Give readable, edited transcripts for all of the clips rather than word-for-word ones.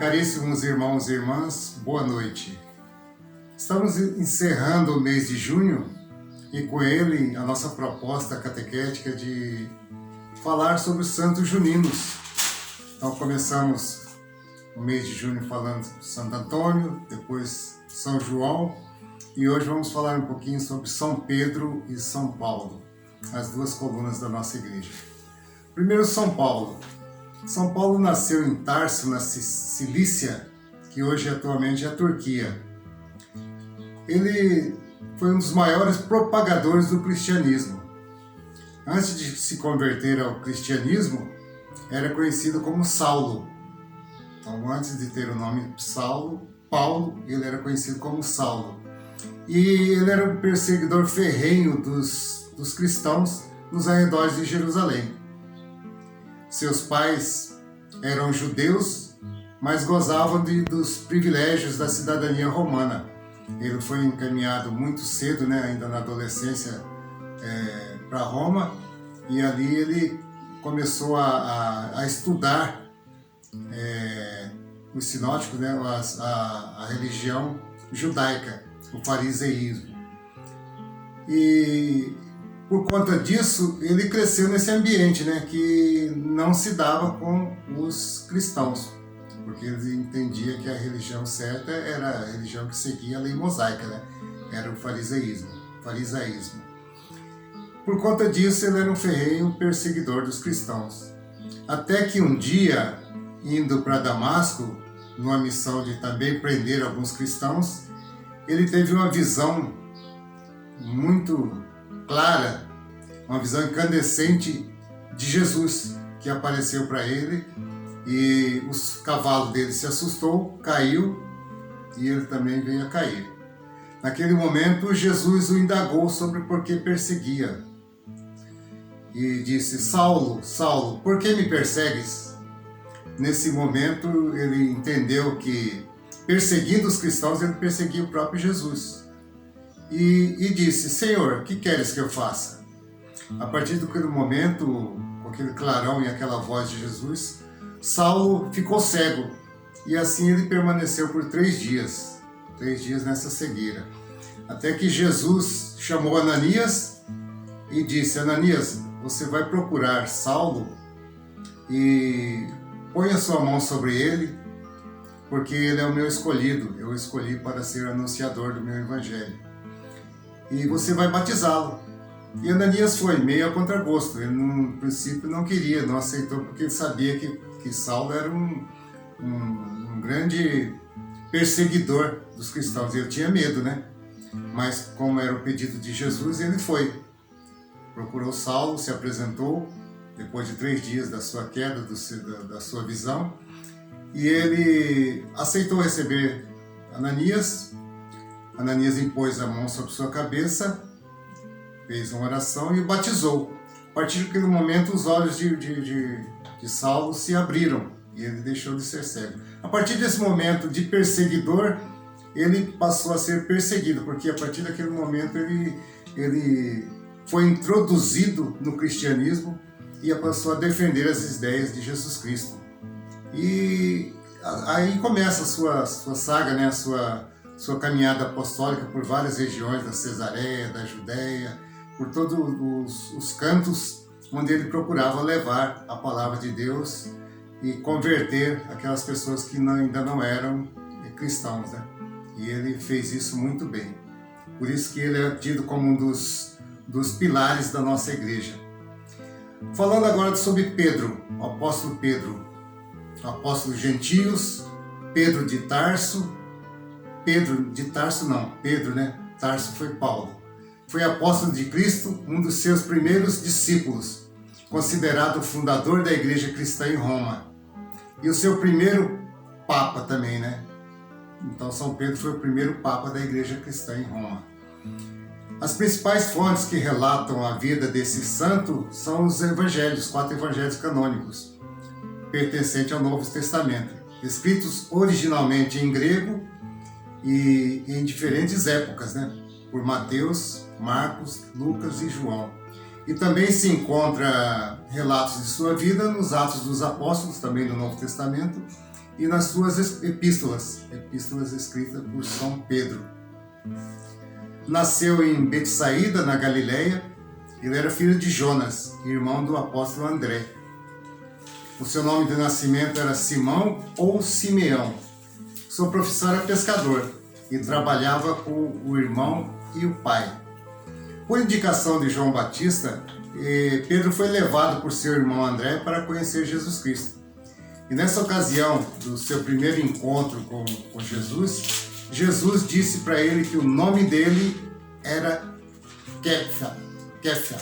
Caríssimos irmãos e irmãs, boa noite. Estamos encerrando o mês de junho e com ele a nossa proposta catequética de falar sobre os santos juninos. Então começamos o mês de junho falando de Santo Antônio, depois São João e hoje vamos falar um pouquinho sobre São Pedro e São Paulo, as duas colunas da nossa igreja. Primeiro São Paulo. São Paulo nasceu em Tarso, na Cilícia, que hoje atualmente é a Turquia. Ele foi um dos maiores propagadores do cristianismo. Antes de se converter ao cristianismo, era conhecido como Saulo. Então, antes de ter o nome Paulo, ele era conhecido como Saulo. E ele era um perseguidor ferrenho dos cristãos nos arredores de Jerusalém. Seus pais eram judeus, mas gozavam dos privilégios da cidadania romana. Ele foi encaminhado muito cedo, ainda na adolescência, para Roma, e ali ele começou a estudar os sinóticos, a religião judaica, o fariseísmo. E por conta disso, ele cresceu nesse ambiente, que não se dava com os cristãos, porque ele entendia que a religião certa era a religião que seguia a lei mosaica, era o farisaísmo. Por conta disso, ele era um ferrenho perseguidor dos cristãos. Até que um dia, indo para Damasco, numa missão de também prender alguns cristãos, ele teve uma visão muito clara, uma visão incandescente de Jesus, que apareceu para ele, e o cavalo dele se assustou, caiu, e ele também veio a cair. Naquele momento, Jesus o indagou sobre por que perseguia, e disse: Saulo, Saulo, por que me persegues? Nesse momento, ele entendeu que, perseguindo os cristãos, ele perseguia o próprio Jesus. E disse: Senhor, o que queres que eu faça? A partir daquele momento, com aquele clarão e aquela voz de Jesus, Saulo ficou cego. E assim ele permaneceu por 3 dias nessa cegueira. Até que Jesus chamou Ananias e disse: Ananias, você vai procurar Saulo e põe a sua mão sobre ele, porque ele é o meu escolhido. Eu o escolhi para ser anunciador do meu evangelho. E você vai batizá-lo. E Ananias foi, meio a contragosto. Ele, no princípio, não queria, não aceitou, porque ele sabia que Saulo era um grande perseguidor dos cristãos. E ele tinha medo, Mas, como era o pedido de Jesus, ele foi. Procurou Saulo, se apresentou, depois de 3 dias da sua queda, da sua visão. E ele aceitou receber Ananias. Ananias impôs a mão sobre sua cabeça, fez uma oração e o batizou. A partir daquele momento, os olhos de Saulo se abriram e ele deixou de ser cego. A partir desse momento de perseguidor, ele passou a ser perseguido, porque a partir daquele momento ele foi introduzido no cristianismo e passou a defender as ideias de Jesus Cristo. E aí começa a sua saga, a sua caminhada apostólica por várias regiões da Cesareia, da Judéia, por todos os cantos onde ele procurava levar a palavra de Deus e converter aquelas pessoas que ainda não eram cristãos. E ele fez isso muito bem. Por isso que ele é tido como um dos pilares da nossa igreja. Falando agora sobre Pedro, o apóstolo Pedro, apóstolo gentios, Pedro de Tarso. Tarso foi Paulo. Foi apóstolo de Cristo, um dos seus primeiros discípulos, considerado o fundador da igreja cristã em Roma. E o seu primeiro papa também, Então São Pedro foi o primeiro papa da igreja cristã em Roma. As principais fontes que relatam a vida desse santo são os evangelhos, 4 evangelhos canônicos, pertencentes ao Novo Testamento, escritos originalmente em grego e em diferentes épocas, por Mateus, Marcos, Lucas e João. E também se encontra relatos de sua vida nos Atos dos Apóstolos, também no Novo Testamento, e nas suas epístolas escritas por São Pedro. Nasceu em Betsaída, na Galileia. Ele era filho de Jonas, irmão do apóstolo André. O seu nome de nascimento era Simão ou Simeão. Sua profissão era pescador e trabalhava com o irmão e o pai. Por indicação de João Batista, Pedro foi levado por seu irmão André para conhecer Jesus Cristo. E nessa ocasião do seu primeiro encontro com Jesus, Jesus disse para ele que o nome dele era Kéfia,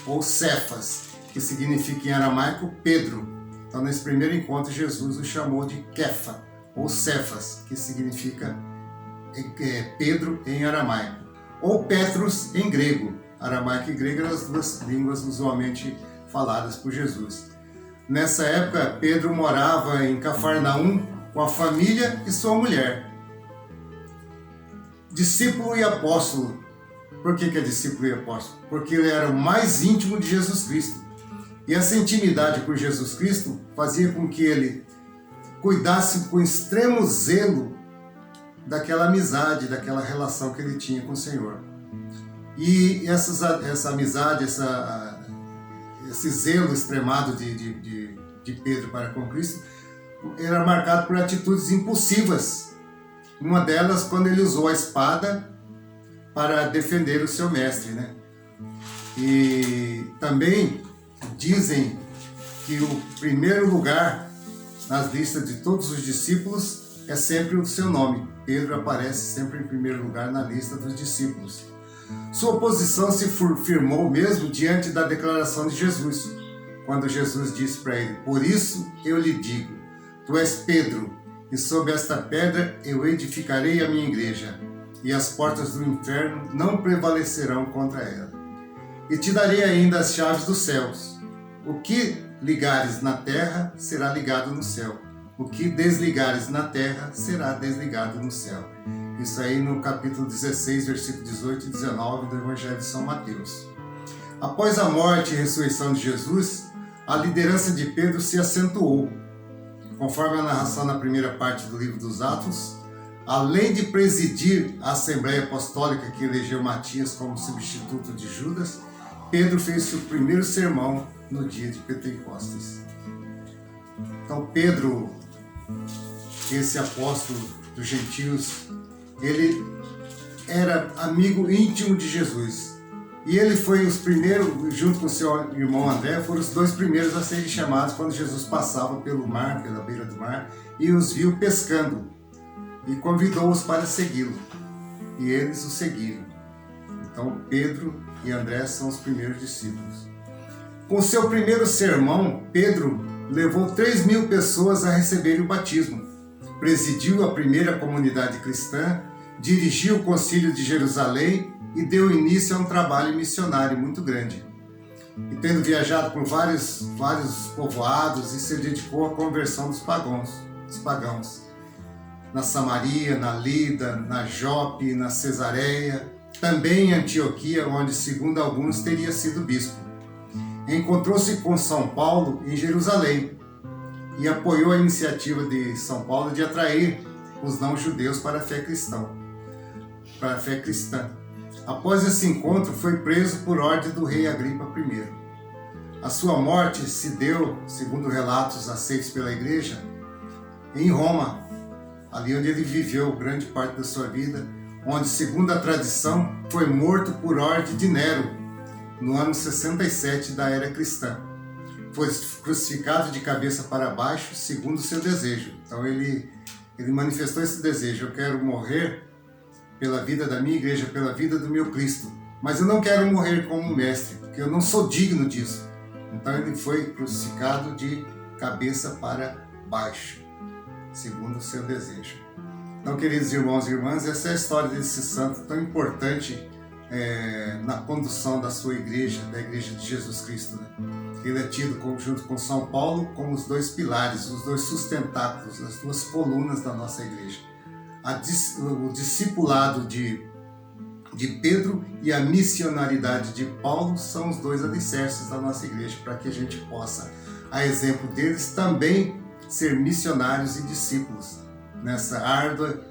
ou Cefas, que significa em aramaico Pedro. Então, nesse primeiro encontro, Jesus o chamou de Kéfa, ou Cefas, que significa Pedro em aramaico, ou Petrus em grego. Aramaico e grego eram as duas línguas usualmente faladas por Jesus. Nessa época, Pedro morava em Cafarnaum com a família e sua mulher. Discípulo e apóstolo. Por que é discípulo e apóstolo? Porque ele era o mais íntimo de Jesus Cristo. E essa intimidade por Jesus Cristo fazia com que ele cuidasse com extremo zelo daquela amizade, daquela relação que ele tinha com o Senhor. E essa amizade, esse zelo extremado de Pedro para com Cristo era marcado por atitudes impulsivas. Uma delas, quando ele usou a espada para defender o seu mestre, né? E também dizem que o primeiro lugar nas listas de todos os discípulos é sempre o seu nome. Pedro aparece sempre em primeiro lugar na lista dos discípulos. Sua posição se firmou mesmo diante da declaração de Jesus, quando Jesus disse para ele: "Por isso eu lhe digo, tu és Pedro, e sob esta pedra eu edificarei a minha igreja, e as portas do inferno não prevalecerão contra ela. E te darei ainda as chaves dos céus. O que ligares na terra será ligado no céu. O que desligares na terra será desligado no céu." Isso aí no capítulo 16, versículo 18 e 19 do Evangelho de São Mateus. Após a morte e ressurreição de Jesus, a liderança de Pedro se acentuou. Conforme a narração na primeira parte do livro dos Atos, além de presidir a Assembleia Apostólica que elegeu Matias como substituto de Judas, Pedro fez seu primeiro sermão no dia de Pentecostes. Então Pedro, esse apóstolo dos gentios, ele era amigo íntimo de Jesus. E ele foi os primeiros, junto com seu irmão André, foram os dois primeiros a serem chamados quando Jesus passava pelo mar, pela beira do mar, e os viu pescando. E convidou-os para segui-lo. E eles o seguiram. Então Pedro e André são os primeiros discípulos. Com seu primeiro sermão, Pedro levou 3.000 pessoas a receberem o batismo. Presidiu a primeira comunidade cristã, dirigiu o concílio de Jerusalém e deu início a um trabalho missionário muito grande. E tendo viajado por vários povoados, e se dedicou à conversão dos pagãos. Na Samaria, na Lida, na Jope, na Cesareia, também em Antioquia, onde, segundo alguns, teria sido bispo. Encontrou-se com São Paulo em Jerusalém e apoiou a iniciativa de São Paulo de atrair os não-judeus para a fé cristã. Após esse encontro, foi preso por ordem do rei Agripa I. A sua morte se deu, segundo relatos aceitos pela igreja, em Roma, ali onde ele viveu grande parte da sua vida, onde, segundo a tradição, foi morto por ordem de Nero, no ano 67 da era cristã. Foi crucificado de cabeça para baixo, segundo o seu desejo. Então ele manifestou esse desejo: eu quero morrer pela vida da minha igreja, pela vida do meu Cristo, mas eu não quero morrer como mestre, porque eu não sou digno disso. Então ele foi crucificado de cabeça para baixo, segundo o seu desejo. Então, queridos irmãos e irmãs, essa é a história desse santo tão importante na condução da sua igreja, da Igreja de Jesus Cristo, né? Ele é tido junto com São Paulo como os dois pilares, os dois sustentáculos, as duas colunas da nossa igreja. O discipulado de Pedro e a missionaridade de Paulo são os dois alicerces da nossa igreja, para que a gente possa, a exemplo deles, também ser missionários e discípulos nessa árdua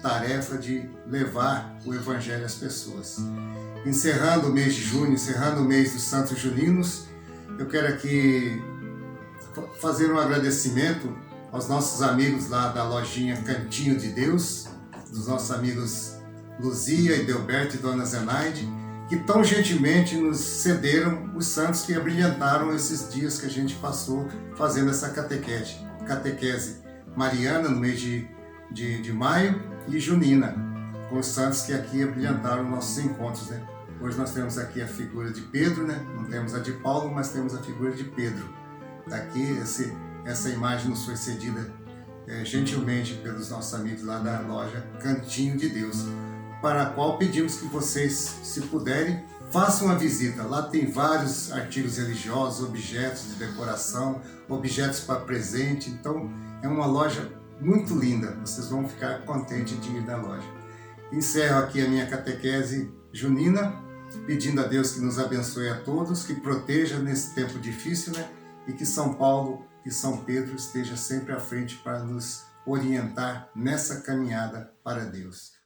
tarefa de levar o Evangelho às pessoas. Encerrando o mês de junho, encerrando o mês dos Santos Juninos, eu quero aqui fazer um agradecimento aos nossos amigos lá da lojinha Cantinho de Deus, dos nossos amigos Luzia e Delberto e Dona Zenaide, que tão gentilmente nos cederam os santos que abrilhantaram esses dias que a gente passou fazendo essa catequese mariana no mês de maio e junina, com os santos que aqui abrilhantaram nossos encontros, né? Hoje nós temos aqui a figura de Pedro, né? Não temos a de Paulo, mas temos a figura de Pedro. Daqui essa imagem nos foi cedida gentilmente pelos nossos amigos lá da loja Cantinho de Deus, para a qual pedimos que vocês, se puderem, façam uma visita. Lá tem vários artigos religiosos, objetos de decoração, objetos para presente. Então é uma loja muito linda, vocês vão ficar contentes de ir na loja. Encerro aqui a minha catequese junina, pedindo a Deus que nos abençoe a todos, que proteja nesse tempo difícil, né? E que São Paulo e São Pedro esteja sempre à frente para nos orientar nessa caminhada para Deus.